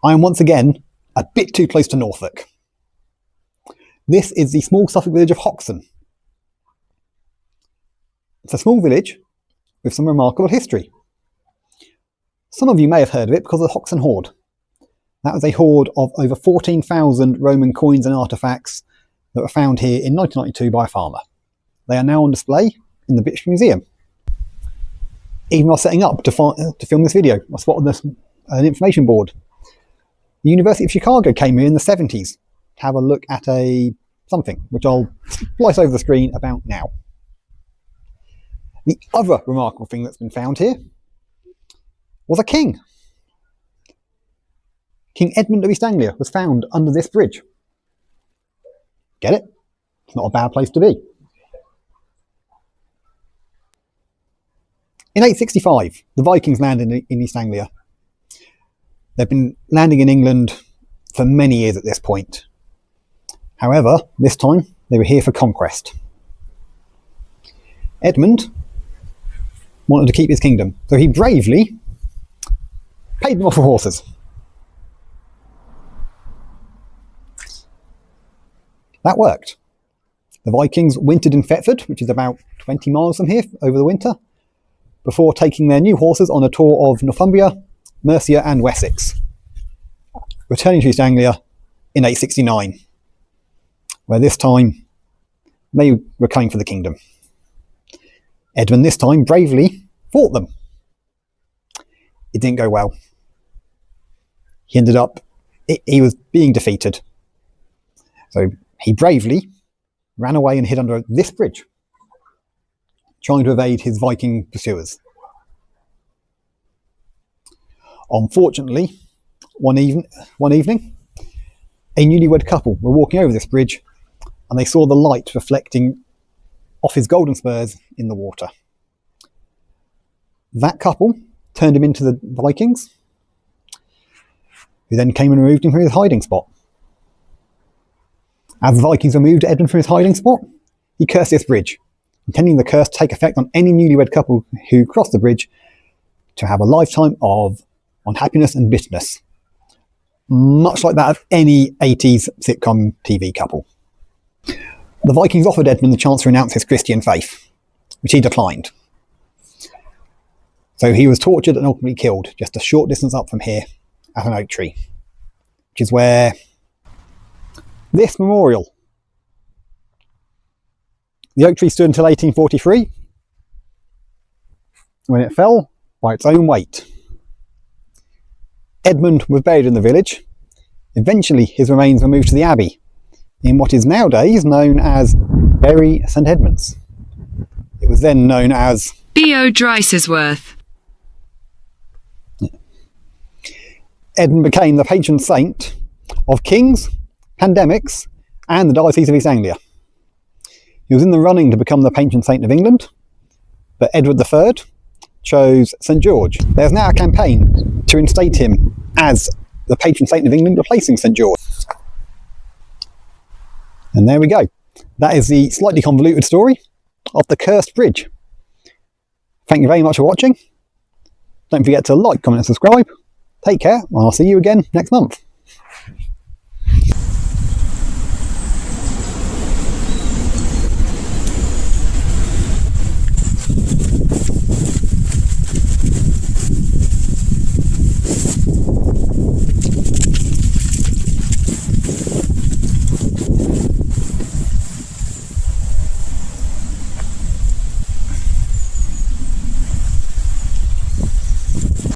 I am once again a bit too close to Norfolk. This is the small Suffolk village of Hoxne. It's a small village with some remarkable history. Some of you may have heard of it because of the Hoxne hoard. That was a hoard of over 14,000 Roman coins and artefacts that were found here in 1992 by a farmer. They are now on display in the British Museum. Even while setting up to film this video, I spotted an information board. The University of Chicago came here in the 70s to have a look at something, which I'll splice over the screen about now. The other remarkable thing that's been found here was a king. King Edmund of East Anglia was found under this bridge. Get it? It's not a bad place to be. In 865, the Vikings landed in East Anglia. They've been landing in England for many years at this point. However, this time they were here for conquest. Edmund wanted to keep his kingdom, so he bravely paid them off for horses. That worked. The Vikings wintered in Thetford, which is about 20 miles from here, over the winter, before taking their new horses on a tour of Northumbria, Mercia and Wessex, returning to East Anglia in 869, where this time they were coming for the kingdom. Edmund this time bravely fought them. It didn't go well. He ended up, he was being defeated. So he bravely ran away and hid under this bridge, trying to evade his Viking pursuers. Unfortunately, one evening, a newlywed couple were walking over this bridge and they saw the light reflecting off his golden spurs in the water. That couple turned him into the Vikings, who then came and removed him from his hiding spot. As the Vikings removed Edmund from his hiding spot, he cursed this bridge, intending the curse to take effect on any newlywed couple who crossed the bridge to have a lifetime of unhappiness and bitterness, much like that of any 80s sitcom TV couple. The Vikings offered Edmund the chance to renounce his Christian faith, which he declined. So he was tortured and ultimately killed just a short distance up from here at an oak tree, which is where this memorial. The oak tree stood until 1843, when it fell by its own weight. Edmund was buried in the village. Eventually his remains were moved to the abbey, in what is nowadays known as Bury St Edmunds. It was then known as B.O. Dreisersworth. Edmund became the patron saint of kings, pandemics, and the Diocese of East Anglia. He was in the running to become the patron saint of England, but Edward III chose St George. There's now a campaign to reinstate him as the patron saint of England, replacing St George. And there we go. That is the slightly convoluted story of the cursed bridge. Thank you very much for watching. Don't forget to like, comment and subscribe. Take care, and I'll see you again next month.